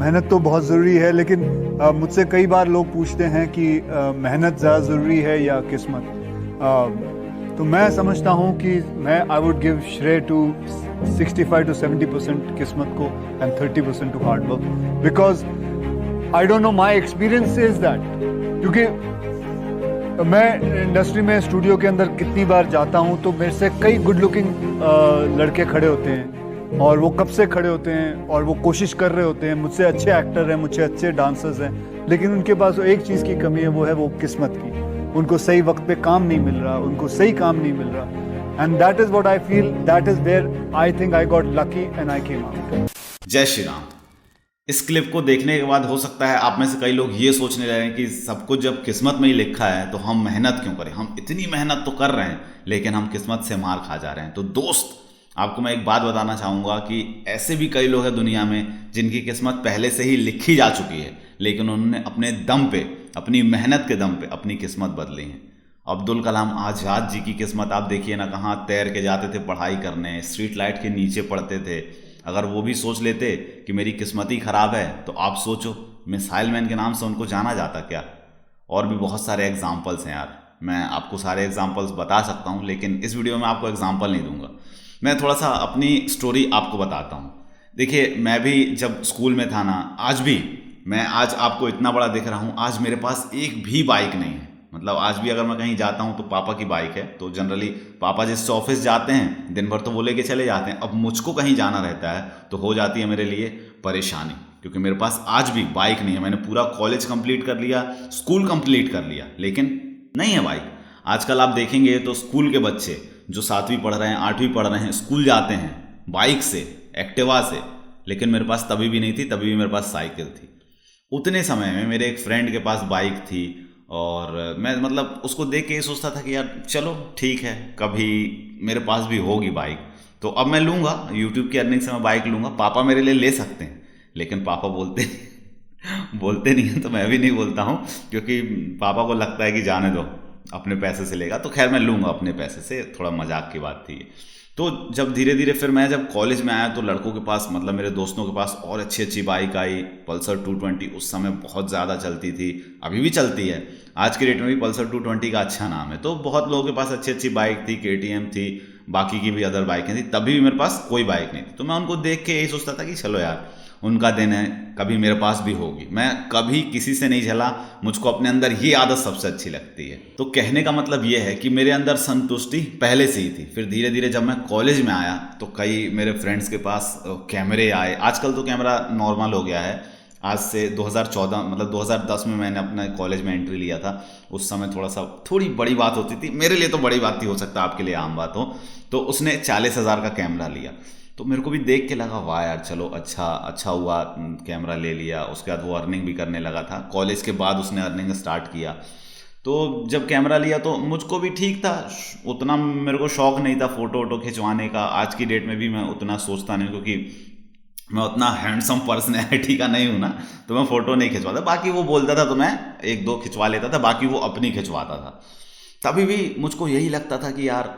मेहनत तो बहुत ज़रूरी है, लेकिन मुझसे कई बार लोग पूछते हैं कि मेहनत ज़्यादा ज़रूरी है या किस्मत। तो मैं समझता हूँ कि मैं आई वुड गिव श्रेय टू 65 to 70% किस्मत को and 30% to hard work, because I don't know, my experience is that. क्योंकि मैं इंडस्ट्री में स्टूडियो के अंदर कितनी बार जाता हूँ तो मेरे से कई गुड लुकिंग लड़के खड़े होते हैं, और वो कब से खड़े होते हैं और वो कोशिश कर रहे होते हैं, मुझसे अच्छे एक्टर हैं, मुझसे अच्छे डांसर्स हैं, लेकिन उनके पास एक चीज़ की कमी है, वो है वो किस्मत की। उनको सही वक्त पे काम नहीं मिल रहा, उनको सही काम नहीं मिल रहा, and that is what I feel, that is where I think I got lucky and I came out. जय श्री राम। इस क्लिप को देखने के बाद हो सकता है आप में से कई लोग ये सोचने लगे कि सब कुछ जब किस्मत में ही लिखा है तो हम मेहनत क्यों करें, हम इतनी मेहनत तो कर रहे हैं लेकिन हम किस्मत से मार खा जा रहे हैं। तो दोस्त, आपको मैं एक बात बताना चाहूँगा कि ऐसे भी कई लोग हैं दुनिया में जिनकी किस्मत पहले से ही लिखी जा चुकी है, लेकिन उन्होंने अपने दम पे, अपनी मेहनत के दम पे अपनी किस्मत बदली है। अब्दुल कलाम आज़ाद जी की किस्मत आप देखिए ना, कहाँ तैर के जाते थे पढ़ाई करने, स्ट्रीट लाइट के नीचे पढ़ते थे। अगर वो भी सोच लेते कि मेरी किस्मत ही ख़राब है तो आप सोचो मिसाइल मैन के नाम से उनको जाना जाता क्या। और भी बहुत सारे एग्जाम्पल्स हैं यार, मैं आपको सारे एग्जाम्पल्स बता सकता हूँ, लेकिन इस वीडियो में आपको एग्जाम्पल नहीं दूंगा। मैं थोड़ा सा अपनी स्टोरी आपको बताता हूँ। देखिए, मैं भी जब स्कूल में था ना, आज भी मैं आज आपको इतना बड़ा दिख रहा हूँ, आज मेरे पास एक भी बाइक नहीं है। मतलब आज भी अगर मैं कहीं जाता हूँ तो पापा की बाइक है, तो जनरली पापा जिससे ऑफिस जाते हैं दिन भर तो वो लेके चले जाते हैं। अब मुझको कहीं जाना रहता है तो हो जाती है मेरे लिए परेशानी, क्योंकि मेरे पास आज भी बाइक नहीं है। मैंने पूरा कॉलेज कंप्लीट कर लिया, स्कूल कंप्लीट कर लिया, लेकिन नहीं है बाइक। आजकल आप देखेंगे तो स्कूल के बच्चे जो 7वीं पढ़ रहे हैं, 8वीं पढ़ रहे हैं, स्कूल जाते हैं बाइक से, एक्टिवा से, लेकिन मेरे पास तभी भी नहीं थी, तभी भी मेरे पास साइकिल थी। उतने समय में मेरे एक फ्रेंड के पास बाइक थी और मैं मतलब उसको देख के ये सोचता था कि यार चलो ठीक है, कभी मेरे पास भी होगी बाइक तो अब मैं लूँगा, यूट्यूब की अर्निंग से मैं बाइक लूँगा। पापा मेरे लिए ले सकते हैं, लेकिन पापा बोलते बोलते नहीं है, तो मैं भी नहीं बोलता हूँ, क्योंकि पापा को लगता है कि जाने दो, अपने पैसे से लेगा। तो खैर मैं लूँगा अपने पैसे से, थोड़ा मजाक की बात थी। तो जब धीरे धीरे फिर मैं जब कॉलेज में आया तो लड़कों के पास, मतलब मेरे दोस्तों के पास और अच्छी अच्छी बाइक आई। पल्सर 220 उस समय बहुत ज़्यादा चलती थी, अभी भी चलती है। आज के डेट में भी पल्सर 220 का अच्छा नाम है। तो बहुत लोगों के पास अच्छी अच्छी बाइक थी, KTM थी, बाकी की भी अदर बाइकें थी। तभी भी मेरे पास कोई बाइक नहीं थी, तो मैं उनको देख के यही सोचता था कि चलो यार, उनका दिन है, कभी मेरे पास भी होगी। मैं कभी किसी से नहीं झला, मुझको अपने अंदर ये आदत सबसे अच्छी लगती है। तो कहने का मतलब ये है कि मेरे अंदर संतुष्टि पहले से ही थी। फिर धीरे धीरे जब मैं कॉलेज में आया तो कई मेरे फ्रेंड्स के पास कैमरे आए। आजकल तो कैमरा नॉर्मल हो गया है। आज से 2014 मतलब 2010 में मैंने अपने कॉलेज में एंट्री लिया था। उस समय थोड़ी बड़ी बात होती थी, मेरे लिए तो बड़ी बात थी, हो सकता है आपके लिए आम बात हो। तो उसने 40,000 का कैमरा लिया, तो मेरे को भी देख के लगा वाह यार, चलो अच्छा हुआ, कैमरा ले लिया। उसके बाद वो अर्निंग भी करने लगा था। कॉलेज के बाद उसने अर्निंग स्टार्ट किया। तो जब कैमरा लिया तो मुझको भी ठीक था, उतना मेरे को शौक नहीं था फ़ोटो वोटो खिंचवाने का। आज की डेट में भी मैं उतना सोचता नहीं, क्योंकि मैं उतना हैंडसम पर्सनैलिटी का नहीं हूँ ना, तो मैं फ़ोटो नहीं खिंचवाता। बाकी वो बोलता था तो मैं 1-2 खिंचवा लेता था, बाकी वो अपनी खिंचवाता था। तभी भी मुझको यही लगता था कि यार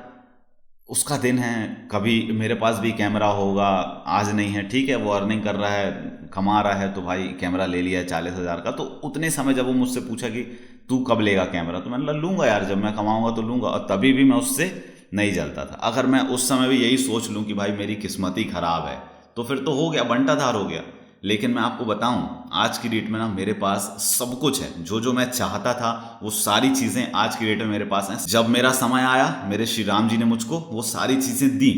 उसका दिन है, कभी मेरे पास भी कैमरा होगा। आज नहीं है, ठीक है, वो अर्निंग कर रहा है, कमा रहा है, तो भाई कैमरा ले लिया है 40,000 का। तो उतने समय जब वो मुझसे पूछा कि तू कब लेगा कैमरा, तो मैंने कहा लूँगा यार, जब मैं कमाऊँगा तो लूँगा। और तभी भी मैं उससे नहीं जलता था। अगर मैं उस समय भी यही सोच लूँ कि भाई मेरी किस्मत ही ख़राब है, तो फिर तो हो गया, बंटाधार हो गया। लेकिन मैं आपको बताऊं, आज की डेट में ना मेरे पास सब कुछ है। जो मैं चाहता था वो सारी चीज़ें आज की डेट में मेरे पास हैं। जब मेरा समय आया, मेरे श्री राम जी ने मुझको वो सारी चीज़ें दी।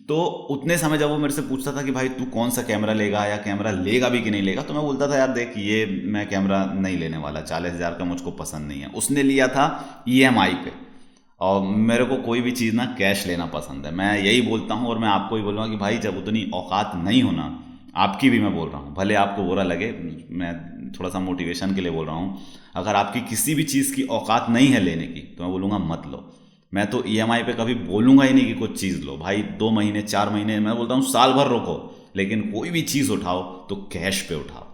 तो उतने समय जब वो मेरे से पूछता था कि भाई तू कौन सा कैमरा लेगा, या कैमरा लेगा भी कि नहीं लेगा, तो मैं बोलता था यार देख, ये मैं कैमरा नहीं लेने वाला, 40,000 का मुझको पसंद नहीं है। उसने लिया था EMI पे, और मेरे को कोई भी चीज़ ना कैश लेना पसंद है। मैं यही बोलता हूँ, और मैं आपको ही बोलूँगा कि भाई जब उतनी औकात नहीं होना, आपकी भी मैं बोल रहा हूँ, भले आपको बुरा लगे, मैं थोड़ा सा मोटिवेशन के लिए बोल रहा हूँ। अगर आपकी किसी भी चीज़ की औकात नहीं है लेने की, तो मैं बोलूँगा मत लो। मैं तो EMI पे कभी बोलूँगा ही नहीं कि कुछ चीज़ लो। भाई 2 महीने 4 महीने, मैं बोलता हूँ साल भर रोको, लेकिन कोई भी चीज़ उठाओ तो कैश पे उठाओ।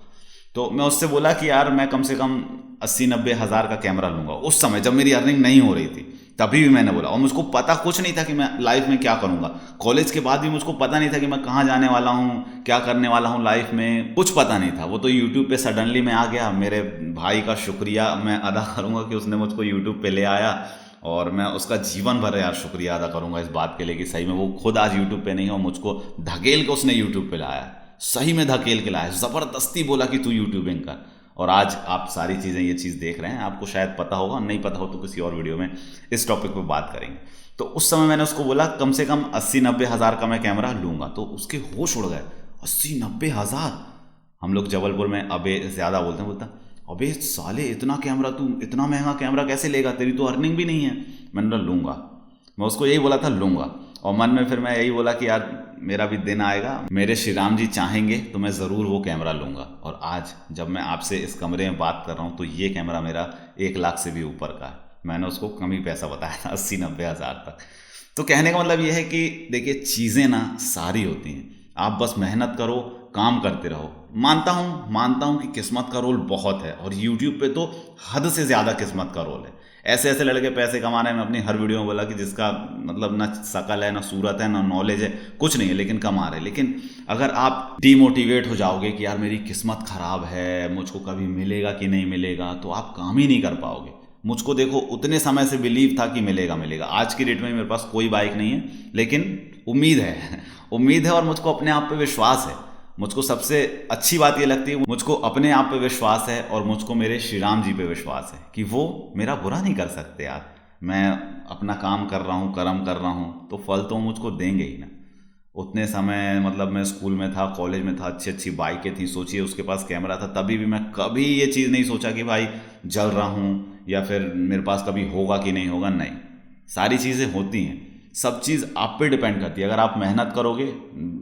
तो मैं उससे बोला कि यार मैं कम से कम 80-90 हज़ार का कैमरा लूँगा। उस समय जब मेरी अर्निंग नहीं हो रही थी, तभी भी मैंने बोला। और मुझको पता कुछ नहीं था कि मैं लाइफ में क्या करूँगा। कॉलेज के बाद भी मुझको पता नहीं था कि मैं कहाँ जाने वाला हूँ, क्या करने वाला हूँ लाइफ में, कुछ पता नहीं था। वो तो यूट्यूब पे सडनली मैं आ गया। मेरे भाई का शुक्रिया मैं अदा करूँगा कि उसने मुझको यूट्यूब पे ले आया, और मैं उसका जीवन भर यार शुक्रिया अदा करूँगा इस बात के लिए कि सही में वो खुद आज यूट्यूब पे नहीं है और मुझको धकेल के उसने यूट्यूब पे लाया। सही में धकेल के लाया, ज़बरदस्ती बोला कि तू यूट्यूबिंग कर। और आज आप सारी चीज़ें ये चीज़ देख रहे हैं। आपको शायद पता होगा, नहीं पता हो तो किसी और वीडियो में इस टॉपिक पे बात करेंगे। तो उस समय मैंने उसको बोला कम से कम 80-90 हज़ार का मैं कैमरा लूँगा। तो उसके होश उड़ गए। 80-90 हज़ार, हम लोग जबलपुर में अबे ज़्यादा बोलते हैं। बोलता अबे साले इतना कैमरा, तू इतना महंगा कैमरा कैसे लेगा, तेरी तो अर्निंग भी नहीं है। मैंने बोला लूँगा, मैं उसको यही बोला था लूँगा। और मन में फिर मैं यही बोला कि यार मेरा भी दिन आएगा, मेरे श्री राम जी चाहेंगे तो मैं ज़रूर वो कैमरा लूँगा। और आज जब मैं आपसे इस कमरे में बात कर रहा हूँ तो ये कैमरा मेरा 1 लाख से भी ऊपर का है। मैंने उसको कम ही पैसा बताया था, 80-90 हज़ार तक। तो कहने का मतलब ये है कि देखिए चीज़ें ना सारी होती हैं, आप बस मेहनत करो, काम करते रहो। मानता हूँ कि किस्मत का रोल बहुत है, और यूट्यूब पे तो हद से ज़्यादा किस्मत का रोल है। ऐसे ऐसे लड़के पैसे कमा रहे हैं। मैं अपनी हर वीडियो में बोला कि जिसका मतलब ना शकल है, ना सूरत है, ना नॉलेज है, कुछ नहीं है, लेकिन कमा रहे हैं। लेकिन अगर आप डीमोटिवेट हो जाओगे कि यार मेरी किस्मत ख़राब है, मुझको कभी मिलेगा कि नहीं मिलेगा, तो आप काम ही नहीं कर पाओगे। मुझको देखो उतने समय से बिलीव था कि मिलेगा। आज की डेट में मेरे पास कोई बाइक नहीं है, लेकिन उम्मीद है और मुझको अपने आप पे विश्वास है। मुझको सबसे अच्छी बात ये लगती है, मुझको अपने आप पे विश्वास है और मुझको मेरे श्री राम जी पे विश्वास है कि वो मेरा बुरा नहीं कर सकते यार। मैं अपना काम कर रहा हूँ, कर्म कर रहा हूँ, तो फल तो मुझको देंगे ही ना। उतने समय मतलब मैं स्कूल में था, कॉलेज में था, अच्छी बाइकें थी, सोचिए उसके पास कैमरा था, तभी भी मैं कभी ये चीज़ नहीं सोचा कि भाई जल रहा हूँ या फिर मेरे पास कभी होगा कि नहीं होगा। नहीं, सारी चीज़ें होती हैं, सब चीज़ आप पे डिपेंड करती है। अगर आप मेहनत करोगे,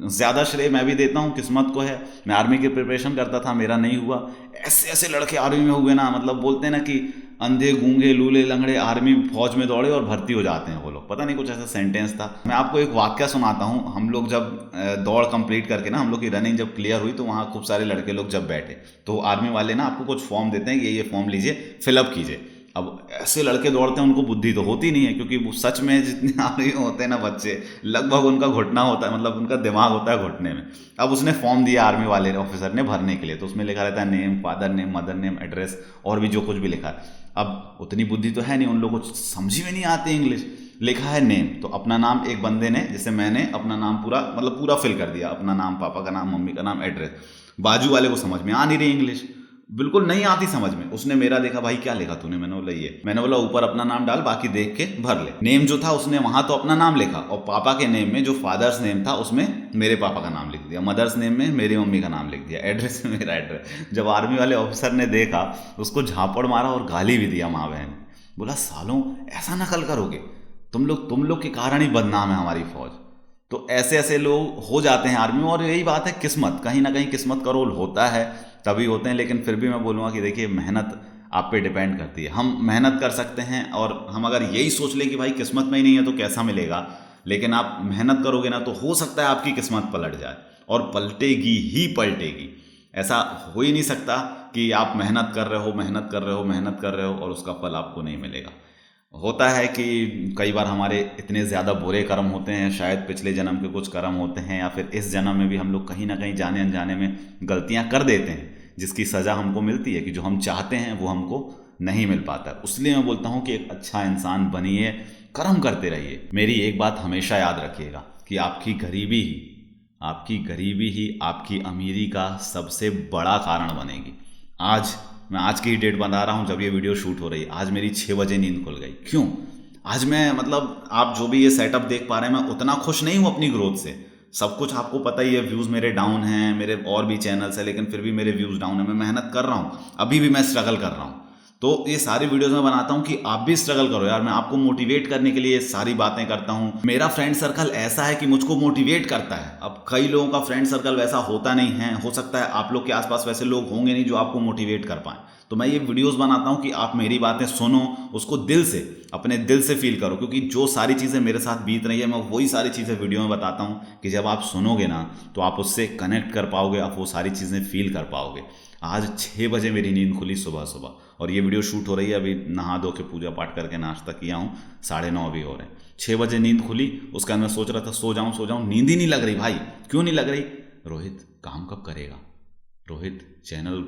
ज़्यादा श्रेय मैं भी देता हूँ किस्मत को है। मैं आर्मी की प्रिपरेशन करता था, मेरा नहीं हुआ। ऐसे ऐसे लड़के आर्मी में हुए ना, मतलब बोलते हैं ना कि अंधे गूंगे लूले लंगड़े आर्मी फौज में दौड़े और भर्ती हो जाते हैं वो लोग, पता नहीं कुछ ऐसा सेंटेंस था। मैं आपको एक वाक्य सुनाता हूँ। हम लोग जब दौड़ कंप्लीट करके ना, हम लोग की रनिंग जब क्लियर हुई, तो वहाँ खूब सारे लड़के लोग जब बैठे, तो आर्मी वाले ना आपको कुछ फॉर्म देते हैं कि ये फॉर्म लीजिए, फिलअप कीजिए। अब ऐसे लड़के दौड़ते हैं, उनको बुद्धि तो होती नहीं है, क्योंकि वो सच में जितने आर्मी में होते हैं ना बच्चे, लगभग उनका घुटना होता है, मतलब उनका दिमाग होता है घुटने में। अब उसने फॉर्म दिया आर्मी वाले ऑफिसर ने भरने के लिए, तो उसमें लिखा रहता है name, father name, mother name, address, और भी जो कुछ भी लिखा है। अब उतनी बुद्धि तो है नहीं, उन लोगों को समझ में नहीं आती इंग्लिश। लिखा है नेम, तो अपना नाम एक बंदे ने, जैसे मैंने अपना नाम पूरा फिल कर दिया, अपना नाम, पापा का नाम, मम्मी का नाम, एड्रेस। बाजू वाले को समझ में आ नहीं रही इंग्लिश, बिल्कुल नहीं आती समझ में। उसने मेरा देखा, भाई क्या लिखा तूने? मैंने बोला ये। मैंने बोला ऊपर अपना नाम डाल, बाकी देख के भर ले। नेम जो था उसने वहां तो अपना नाम लिखा, और पापा के नेम में जो फादर्स नेम था उसमें मेरे पापा का नाम लिख दिया, मदर्स नेम में मेरी मम्मी का नाम लिख दिया, एड्रेस में मेरा एड्रेस। जब आर्मी वाले ऑफिसर ने देखा, उसको झापड़ मारा और गाली भी दिया माँ बहन। बोला सालों ऐसा नकल करोगे तुम लोग के कारण ही बदनाम है हमारी फौज। तो ऐसे ऐसे लोग हो जाते हैं आर्मी में, और यही बात है, किस्मत, कहीं ना कहीं किस्मत का रोल होता है, तभी होते हैं। लेकिन फिर भी मैं बोलूँगा कि देखिए मेहनत आप पे डिपेंड करती है। हम मेहनत कर सकते हैं, और हम अगर यही सोच लें कि भाई किस्मत में ही नहीं है तो कैसा मिलेगा, लेकिन आप मेहनत करोगे ना, तो हो सकता है आपकी किस्मत पलट जाए, और पलटेगी ही पलटेगी। ऐसा हो ही नहीं सकता कि आप मेहनत कर रहे हो और उसका फल आपको नहीं मिलेगा। होता है कि कई बार हमारे इतने ज़्यादा बुरे कर्म होते हैं, शायद पिछले जन्म के कुछ कर्म होते हैं, या फिर इस जन्म में भी हम लोग कहीं ना कहीं जाने अनजाने में गलतियां कर देते हैं, जिसकी सज़ा हमको मिलती है कि जो हम चाहते हैं वो हमको नहीं मिल पाता। इसलिए मैं बोलता हूँ कि एक अच्छा इंसान बनिए, कर्म करते रहिए। मेरी एक बात हमेशा याद रखिएगा कि आपकी गरीबी ही आपकी अमीरी का सबसे बड़ा कारण बनेगी। मैं आज की डेट बता रहा हूँ, जब ये वीडियो शूट हो रही है, आज मेरी 6 बजे नींद खुल गई। क्यों? आज मैं मतलब आप जो भी ये सेटअप देख पा रहे हैं, मैं उतना खुश नहीं हूँ अपनी ग्रोथ से। सब कुछ आपको पता ही है, व्यूज़ मेरे डाउन हैं, मेरे और भी चैनल्स हैं, लेकिन फिर भी मेरे व्यूज़ डाउन है। मैं मेहनत कर रहा हूँ, अभी भी मैं स्ट्रगल कर रहा हूँ। तो ये सारी वीडियोस में बनाता हूँ कि आप भी स्ट्रगल करो यार। मैं आपको मोटिवेट करने के लिए ये सारी बातें करता हूँ। मेरा फ्रेंड सर्कल ऐसा है कि मुझको मोटिवेट करता है। अब कई लोगों का फ्रेंड सर्कल वैसा होता नहीं है, हो सकता है आप लोग के आसपास वैसे लोग होंगे नहीं जो आपको मोटिवेट कर पाएं। तो मैं ये वीडियोस बनाता हूँ कि आप मेरी बातें सुनो, उसको दिल से, अपने दिल से फील करो, क्योंकि जो सारी चीज़ें मेरे साथ बीत रही है मैं वही सारी चीज़ें वीडियो में बताता हूँ कि जब आप सुनोगे ना तो आप उससे कनेक्ट कर पाओगे, आप वो सारी चीज़ें फील कर पाओगे। आज 6 बजे मेरी नींद खुली सुबह सुबह, और ये वीडियो शूट हो रही है अभी नहा धो के पूजा पाठ करके नाश्ता किया हूँ, 9:30 भी हो रहे हैं। 6 बजे नींद खुली, उसके बाद मैं सोच रहा था सो जाऊँ, नींद ही नहीं लग रही भाई। क्यों नहीं लग रही? रोहित काम कब करेगा, रोहित चैनल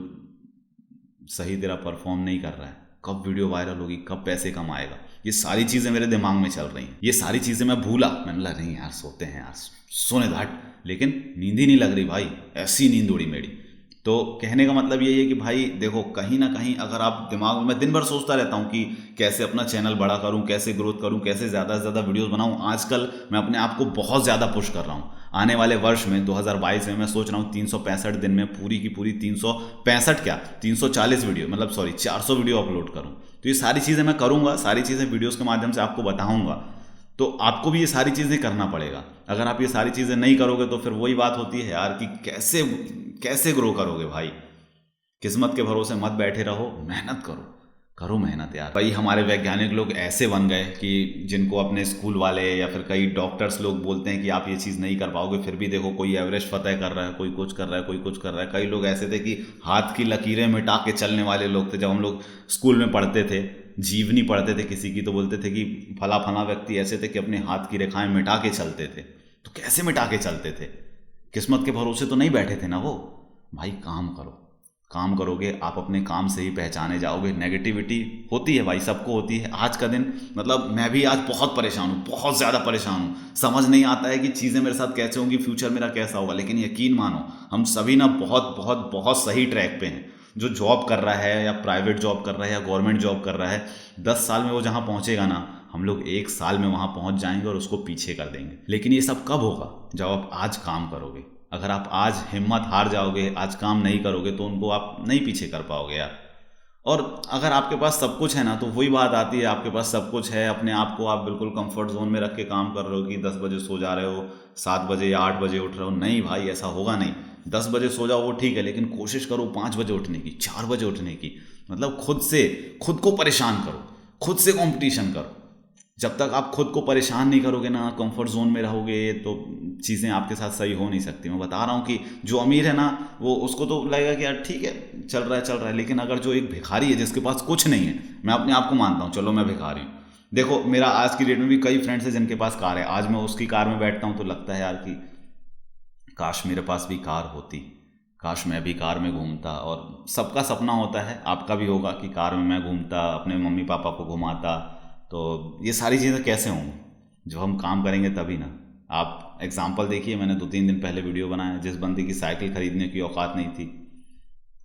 सही तेरा परफॉर्म नहीं कर रहा है, कब वीडियो वायरल होगी, कब पैसे कमाएगा, ये सारी चीज़ें मेरे दिमाग में चल रही हैं। ये सारी चीज़ें मैं भूला, मैंने बोला नहीं यार सोते हैं यार, सोने घाट, लेकिन नींद ही नहीं लग रही भाई, ऐसी नींद उड़ी मेरी। तो कहने का मतलब यही है कि भाई देखो, कहीं ना कहीं अगर आप दिमाग में, मैं दिन भर सोचता रहता हूँ कि कैसे अपना चैनल बड़ा करूँ, कैसे ग्रोथ करूँ, कैसे ज़्यादा से ज़्यादा वीडियोस बनाऊँ। आजकल मैं अपने आप को बहुत ज़्यादा पुश कर रहा हूँ। आने वाले वर्ष में 2022 में मैं सोच रहा हूँ 365 दिन में पूरी की पूरी 365 क्या 340 वीडियो, मतलब सॉरी 400 वीडियो अपलोड करूँ। तो ये सारी चीज़ें मैं करूँगा, सारी चीज़ें वीडियोज़ के माध्यम से आपको बताऊँगा। तो आपको भी ये सारी चीज़ें करना पड़ेगा। अगर आप ये सारी चीज़ें नहीं करोगे तो फिर वही बात होती है यार कि कैसे ग्रो करोगे भाई। किस्मत के भरोसे मत बैठे रहो, मेहनत करो मेहनत यार। भाई हमारे वैज्ञानिक लोग ऐसे बन गए कि जिनको अपने स्कूल वाले या फिर कई डॉक्टर्स लोग बोलते हैं कि आप ये चीज़ नहीं कर पाओगे, फिर भी देखो कोई एवरेस्ट फतेह कर रहा है, कोई कुछ कर रहा है, कोई कुछ कर रहा है। कई लोग ऐसे थे कि हाथ की लकीरें मिटा के चलने वाले लोग थे। जब हम लोग स्कूल में पढ़ते थे, जीवनी पढ़ते थे किसी की, तो बोलते थे कि फला व्यक्ति ऐसे थे कि अपने हाथ की रेखाएं मिटा के चलते थे। तो कैसे मिटा के चलते थे? किस्मत के भरोसे तो नहीं बैठे थे ना वो। भाई काम करोगे आप, अपने काम से ही पहचाने जाओगे। नेगेटिविटी होती है भाई, सबको होती है। आज का दिन, मतलब मैं भी आज बहुत परेशान हूँ, बहुत ज़्यादा परेशान हूँ। समझ नहीं आता है कि चीज़ें मेरे साथ कैसे होंगी, फ्यूचर मेरा कैसा होगा। लेकिन यकीन मानो हम सभी ना बहुत बहुत बहुत सही ट्रैक पे हैं। जो जॉब कर रहा है या प्राइवेट जॉब कर रहा है या गवर्नमेंट जॉब कर रहा है, 10 साल में वो जहाँ पहुँचेगा ना, हम लोग 1 साल में वहाँ पहुँच जाएंगे और उसको पीछे कर देंगे। लेकिन ये सब कब होगा? जब आप आज काम करोगे। अगर आप आज हिम्मत हार जाओगे, आज काम नहीं करोगे, तो उनको आप नहीं पीछे कर पाओगे यार। और अगर आपके पास सब कुछ है ना, तो वही बात आती है, आपके पास सब कुछ है, अपने आप को आप बिल्कुल कंफर्ट जोन में रख के काम कर रहे हो कि 10 बजे सो जा रहे हो, 7 बजे या 8 बजे उठ रहे हो। नहीं भाई, ऐसा होगा नहीं। 10 बजे सो जाओ वो ठीक है, लेकिन कोशिश करो 5 बजे उठने की, 4 बजे उठने की। मतलब खुद को परेशान करो, खुद से कंपटीशन करो। जब तक आप खुद को परेशान नहीं करोगे ना, कंफर्ट जोन में रहोगे, तो चीज़ें आपके साथ सही हो नहीं सकती। मैं बता रहा हूँ कि जो अमीर है ना, वो उसको तो लगेगा कि यार ठीक है चल रहा है। लेकिन अगर जो एक भिखारी है जिसके पास कुछ नहीं है, मैं अपने आप को मानता हूँ, चलो मैं भिखारी हूँ। देखो मेरा आज की डेट में भी कई फ्रेंड्स हैं जिनके पास कार है। आज मैं उसकी कार में बैठता हूँ तो लगता है यार कि काश मेरे पास भी कार होती, काश मैं भी कार में घूमता। और सबका सपना होता है, आपका भी होगा कि कार में मैं घूमता, अपने मम्मी पापा को घुमाता। तो ये सारी चीज़ें कैसे होंगी? जब हम काम करेंगे तभी ना। आप एग्जाम्पल देखिए, मैंने 2-3 दिन पहले वीडियो बनाया, जिस बंदे की साइकिल खरीदने की औकात नहीं थी,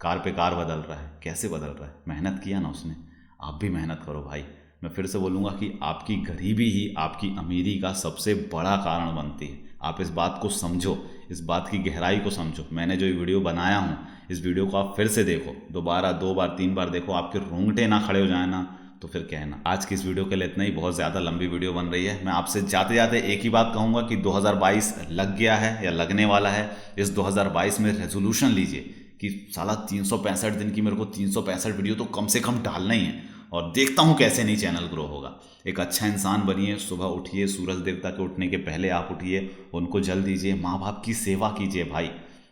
कार पे कार बदल रहा है। कैसे बदल रहा है? मेहनत किया ना उसने। आप भी मेहनत करो भाई। मैं फिर से बोलूँगा कि आपकी गरीबी ही आपकी अमीरी का सबसे बड़ा कारण बनती है। आप इस बात को समझो, इस बात की गहराई को समझो। मैंने जो ये वीडियो बनाया हूँ, इस वीडियो को आप फिर से देखो, दोबारा 2 बार 3 बार देखो, आपके रोंगटे ना खड़े हो जाए ना, तो फिर कहना। आज की इस वीडियो के लिए इतना ही, बहुत ज़्यादा लंबी वीडियो बन रही है। मैं आपसे जाते जाते एक ही बात कहूँगा कि 2022 लग गया है या लगने वाला है। इस 2022 में रेजोल्यूशन लीजिए कि साला 365 दिन की मेरे को 365 वीडियो तो कम से कम डालना ही है, और देखता हूँ कैसे नहीं चैनल ग्रो होगा। एक अच्छा इंसान बनिए, सुबह उठिए, सूरज देवता के उठने के पहले आप उठिए, उनको जल दीजिए, माँ बाप की सेवा कीजिए भाई।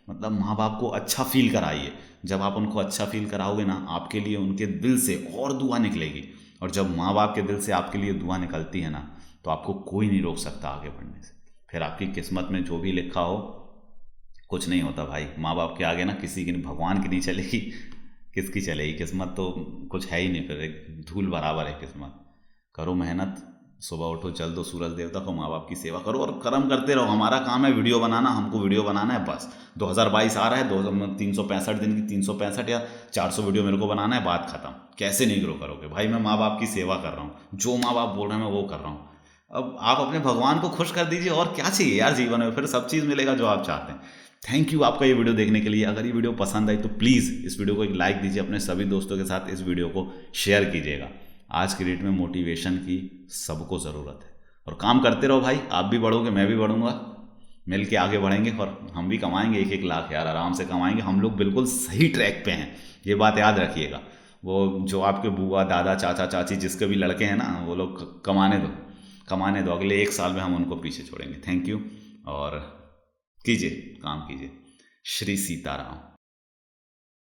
मतलब माँ बाप को अच्छा फील कराइए। जब आप उनको अच्छा फील कराओगे ना, आपके लिए उनके दिल से और दुआ निकलेगी। और जब माँ बाप के दिल से आपके लिए दुआ निकलती है ना, तो आपको कोई नहीं रोक सकता आगे बढ़ने से। फिर आपकी किस्मत में जो भी लिखा हो, कुछ नहीं होता भाई। माँ बाप के आगे ना किसी की, भगवान की नहीं चलेगी, किसकी चलेगी? किस्मत तो कुछ है ही नहीं, फिर एक धूल बराबर है किस्मत। करो मेहनत, सुबह उठो, चल दो सूरज देवता को, माँ बाप की सेवा करो और कर्म करते रहो। हमारा काम है वीडियो बनाना, हमको वीडियो बनाना है बस। 2022 आ रहा है, 365 दिन की 365 या 400 वीडियो मेरे को बनाना है, बात खत्म। कैसे नहीं ग्रो करोगे भाई? मैं माँ बाप की सेवा कर रहा हूँ, जो माँ बाप बोल रहे हैं मैं वो कर रहा हूँ। अब आप अपने भगवान को खुश कर दीजिए, और क्या चाहिए यार जीवन में? फिर सब चीज़ मिलेगा जो आप चाहते हैं। थैंक यू आपका ये वीडियो देखने के लिए। अगर ये वीडियो पसंद आई तो प्लीज़ इस वीडियो को एक लाइक दीजिए, अपने सभी दोस्तों के साथ इस वीडियो को शेयर कीजिएगा। आज की डेट में मोटिवेशन की सबको ज़रूरत है, और काम करते रहो भाई। आप भी बढ़ोगे, मैं भी बढ़ूंगा, मिल के आगे बढ़ेंगे, और हम भी कमाएंगे 1-1 लाख यार, आराम से कमाएंगे। हम लोग बिल्कुल सही ट्रैक पे हैं, ये बात याद रखिएगा। वो जो आपके बुआ दादा चाचा चाची जिसके भी लड़के हैं ना, वो लोग कमाने दो, अगले 1 साल में हम उनको पीछे छोड़ेंगे। थैंक यू, और कीजिए, काम कीजिए। श्री सीताराम।